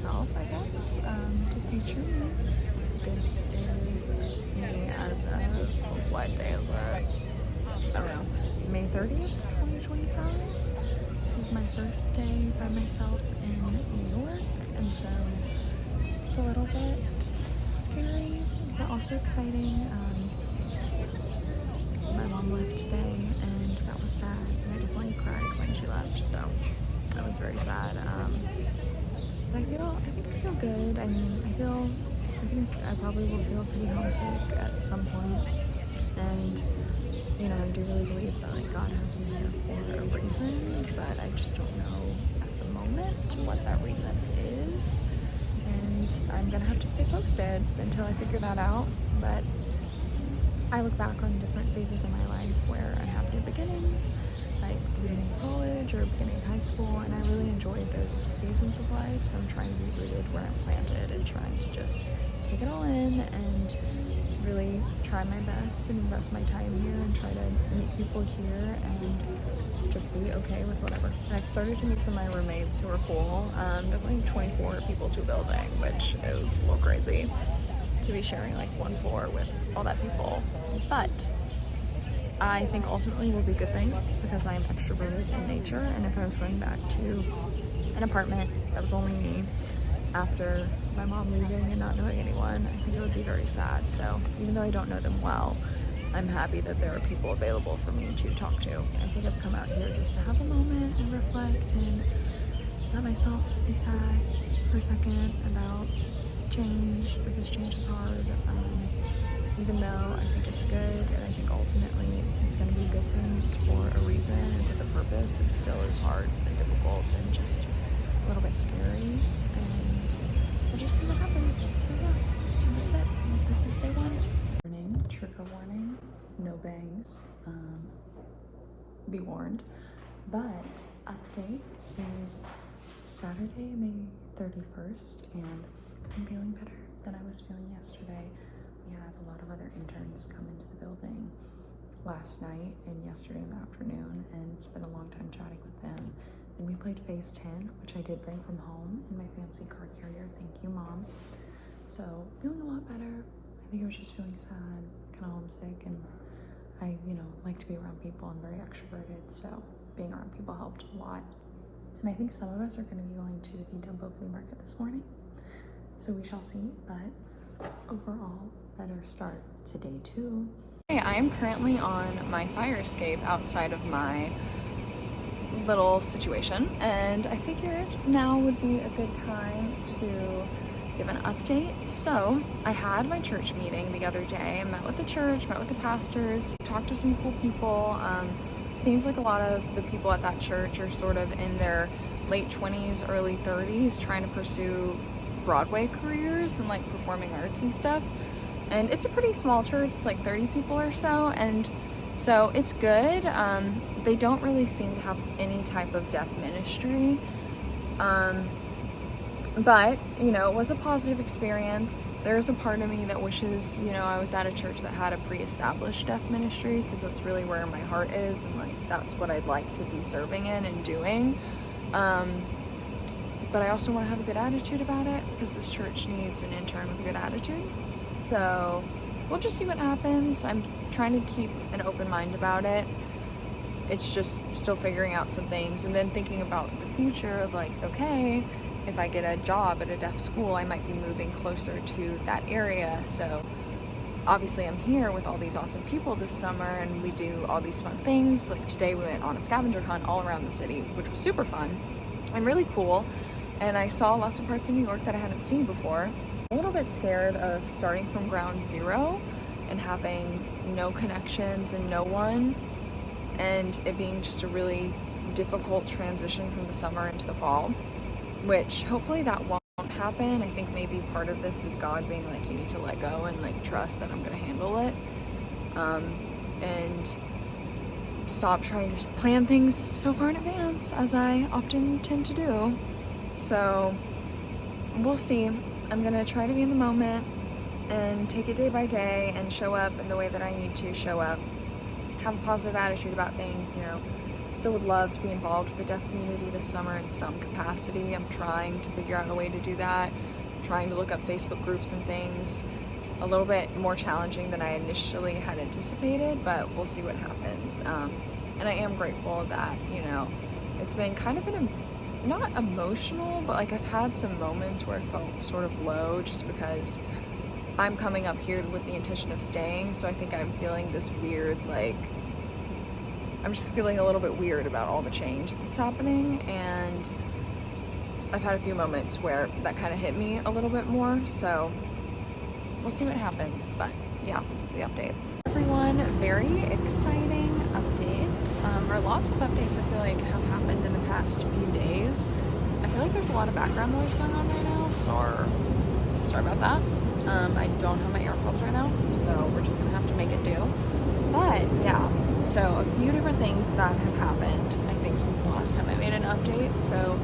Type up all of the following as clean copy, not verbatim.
myself, I guess, to feature me. This is me as of, what day is it? I don't know, May 30th, 2025. This is my first day by myself in New York, and so it's a little bit scary, but also exciting. My mom left today, and that was sad, and I definitely cried when she left, so that was very sad. But I think I feel good. I mean, I think I probably will feel pretty homesick at some point, and you know, I do really believe that like God has me here for a reason, but I just don't know at the moment what that reason is, and I'm gonna have to stay posted until I figure that out. But I look back on different phases of my life where I have new beginnings, like the beginning of college or beginning of high school, and I really enjoyed those seasons of life. So I'm trying to be rooted where I'm planted and trying to just take it all in and really try my best and invest my time here and try to meet people here and just be okay with whatever. And I've started to meet some of my roommates who are cool. Definitely 24 people to a building, which is a little crazy to be sharing like one floor with all that people, but I think ultimately will be a good thing because I'm extroverted in nature, and if I was going back to an apartment that was only me after my mom leaving and not knowing anyone, I think it would be very sad. So even though I don't know them well, I'm happy that there are people available for me to talk to. I think I've come out here just to have a moment and reflect and let myself be sad for a second about change, because change is hard, even though I think it's good, and I think ultimately it's going to be a good thing. It's for a reason and with a purpose. It still is hard and difficult and just a little bit scary, and we'll just see what happens. So yeah, that's it. This is day one. Warning, trigger warning, no bangs, be warned. But update is Saturday, May 31st, and I'm feeling better than I was feeling yesterday. We had a lot of other interns come into the building last night and yesterday in the afternoon, and it's been a long time chatting with them. And we played Phase 10, which I did bring from home in my fancy car carrier. Thank you, Mom. So feeling a lot better. I think I was just feeling sad, kind of homesick, and I, like to be around people. I'm very extroverted, so being around people helped a lot. And I think some of us are going to be going to the Dumbo Flea Market this morning. So we shall see, but overall, better start to day 2. Okay, I am currently on my fire escape outside of my little situation, and I figured now would be a good time to give an update. So I had my church meeting the other day. I met with the church, met with the pastors, talked to some cool people. Seems like a lot of the people at that church are sort of in their late 20s, early 30s, trying to pursue Broadway careers and like performing arts and stuff. And it's a pretty small church, it's like 30 people or so, and so it's good. They don't really seem to have any type of deaf ministry, but it was a positive experience. There's a part of me that wishes I was at a church that had a pre-established deaf ministry, because that's really where my heart is, and like that's what I'd like to be serving in and doing. But I also want to have a good attitude about it, because this church needs an intern with a good attitude. So we'll just see what happens. I'm trying to keep an open mind about it. It's just still figuring out some things, and then thinking about the future of like, okay, if I get a job at a deaf school, I might be moving closer to that area. So obviously I'm here with all these awesome people this summer, and we do all these fun things. Like today we went on a scavenger hunt all around the city, which was super fun and really cool. And I saw lots of parts of New York that I hadn't seen before. I'm a little bit scared of starting from ground zero and having no connections and no one, and it being just a really difficult transition from the summer into the fall, which hopefully that won't happen. I think maybe part of this is God being like, you need to let go and like trust that I'm gonna handle it, and stop trying to plan things so far in advance, as I often tend to do. So we'll see. I'm gonna try to be in the moment and take it day by day and show up in the way that I need to show up, have a positive attitude about things, still still would love to be involved with the deaf community this summer in some capacity. I'm trying to figure out a way to do that. I'm trying to look up Facebook groups and things. A little bit more challenging than I initially had anticipated, but we'll see what happens. And I am grateful that, you know, it's been kind of not emotional, but like I've had some moments where I felt sort of low just because I'm coming up here with the intention of staying. So I think I'm feeling this weird, like, I'm just feeling a little bit weird about all the change that's happening. And I've had a few moments where that kind of hit me a little bit more. So we'll see what happens. But yeah, that's the update. Everyone, very exciting update. Or lots of updates I feel like have happened in the past few days. I feel like there's a lot of background noise going on right now, so sorry about that. I don't have my AirPods right now, so we're just gonna have to make it do. But yeah, so a few different things that have happened, I think, since the last time I made an update. So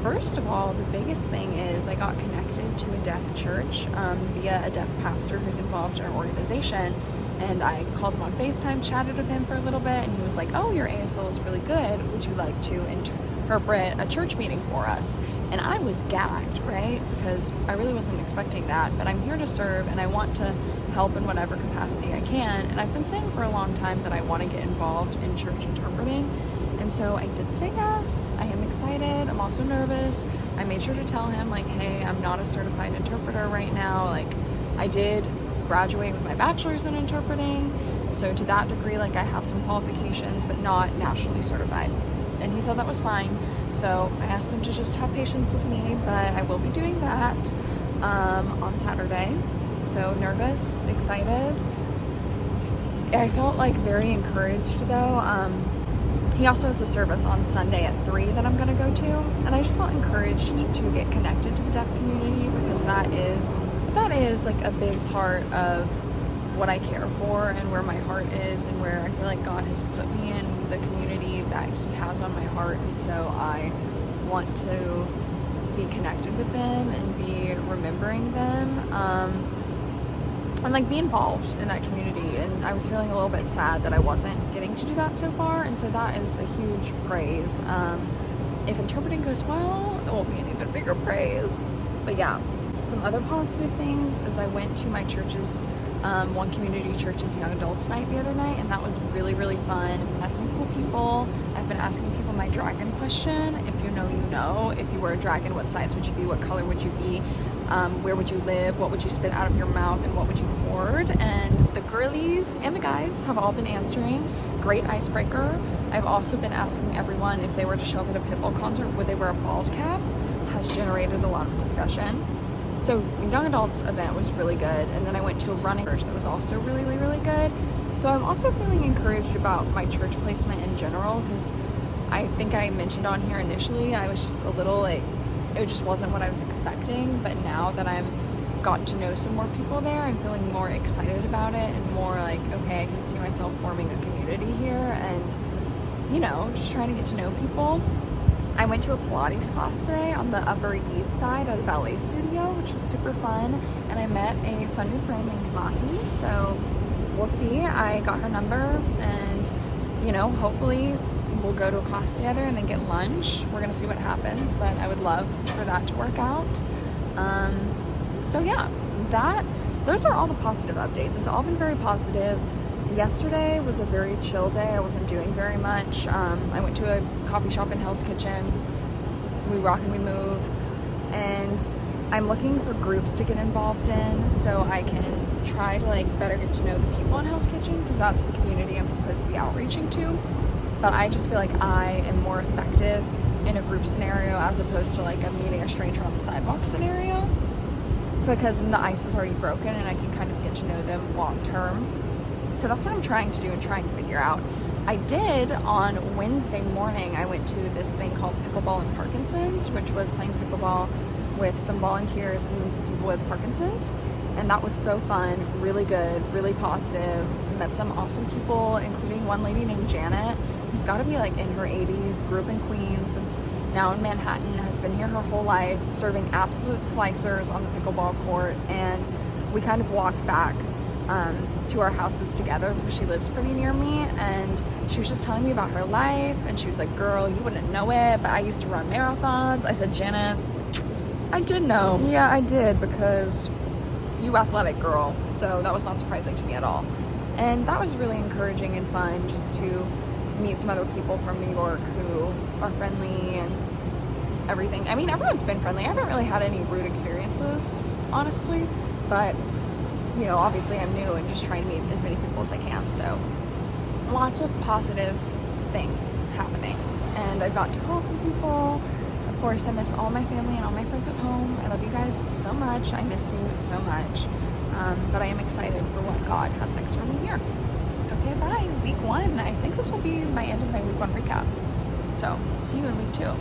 first of all, the biggest thing is I got connected to a deaf church via a deaf pastor who's involved in our organization. And I called him on FaceTime, chatted with him for a little bit, and he was like, oh, your ASL is really good. Would you like to interpret a church meeting for us? And I was gagged, right? Because I really wasn't expecting that, but I'm here to serve and I want to help in whatever capacity I can. And I've been saying for a long time that I want to get involved in church interpreting. And so I did say yes. I am excited. I'm also nervous. I made sure to tell him, like, hey, I'm not a certified interpreter right now. Like, I did graduate with my bachelor's in interpreting, so to that degree, like, I have some qualifications, but not nationally certified. And he said that was fine, so I asked him to just have patience with me, but I will be doing that on Saturday. So nervous, excited. I felt like very encouraged though. He also has a service on Sunday at 3 that I'm gonna go to, and I just felt encouraged to get connected to the deaf community because that is like a big part of what I care for and where my heart is and where I feel like God has put me in the community that he has on my heart. And so I want to be connected with them and be remembering them and like be involved in that community. And I was feeling a little bit sad that I wasn't getting to do that so far, and so that is a huge praise. If interpreting goes well, it will be an even bigger praise. But yeah, some other positive things is I went to my church's, one community church's young adults night the other night, and that was really, really fun. Met some cool people. I've been asking people my dragon question. If you know, you know. If you were a dragon, what size would you be? What color would you be? Where would you live? What would you spit out of your mouth? And what would you hoard? And the girlies and the guys have all been answering. Great icebreaker. I've also been asking everyone if they were to show up at a Pitbull concert, would they wear a bald cap? Has generated a lot of discussion. So the young adults event was really good, and then I went to a running church that was also really, really, really good. So I'm also feeling encouraged about my church placement in general, because I think I mentioned on here initially, I was just a little like, it just wasn't what I was expecting, but now that I've gotten to know some more people there, I'm feeling more excited about it and more like, okay, I can see myself forming a community here and, you know, just trying to get to know people. I went to a Pilates class today on the Upper East Side at a ballet studio, which was super fun, and I met a fun new friend named Mahi, so we'll see. I got her number, and, you know, hopefully we'll go to a class together and then get lunch. We're gonna see what happens, but I would love for that to work out. So yeah, those are all the positive updates. It's all been very positive. Yesterday was a very chill day. I wasn't doing very much. I went to a coffee shop in Hell's Kitchen. We rock and we move. And I'm looking for groups to get involved in so I can try to like better get to know the people in Hell's Kitchen, because that's the community I'm supposed to be outreaching to. But I just feel like I am more effective in a group scenario as opposed to like a meeting a stranger on the sidewalk scenario, because then the ice is already broken and I can kind of get to know them long term. So that's what I'm trying to do and trying to figure out. I did on Wednesday morning, I went to this thing called Pickleball in Parkinson's, which was playing pickleball with some volunteers and some people with Parkinson's. And that was so fun, really good, really positive. Met some awesome people, including one lady named Janet, who's got to be like in her 80s, grew up in Queens, is now in Manhattan, has been here her whole life, serving absolute slicers on the pickleball court. And we kind of walked back to our houses together because she lives pretty near me, and she was just telling me about her life, and she was like, girl, you wouldn't know it, but I used to run marathons. I said, Janet, I did know. Yeah, I did, because you athletic girl, so that was not surprising to me at all. And that was really encouraging and fun, just to meet some other people from New York who are friendly and everything. I mean, everyone's been friendly. I haven't really had any rude experiences, honestly, but you know, obviously I'm new and just trying to meet as many people as I can, so lots of positive things happening. And I've got to call some people. Of course, I miss all my family and all my friends at home. I love you guys so much. I miss you so much. But I am excited for what God has next for me here. Okay, bye. Week 1. I think this will be my end of my week 1 recap. So, see you in week 2.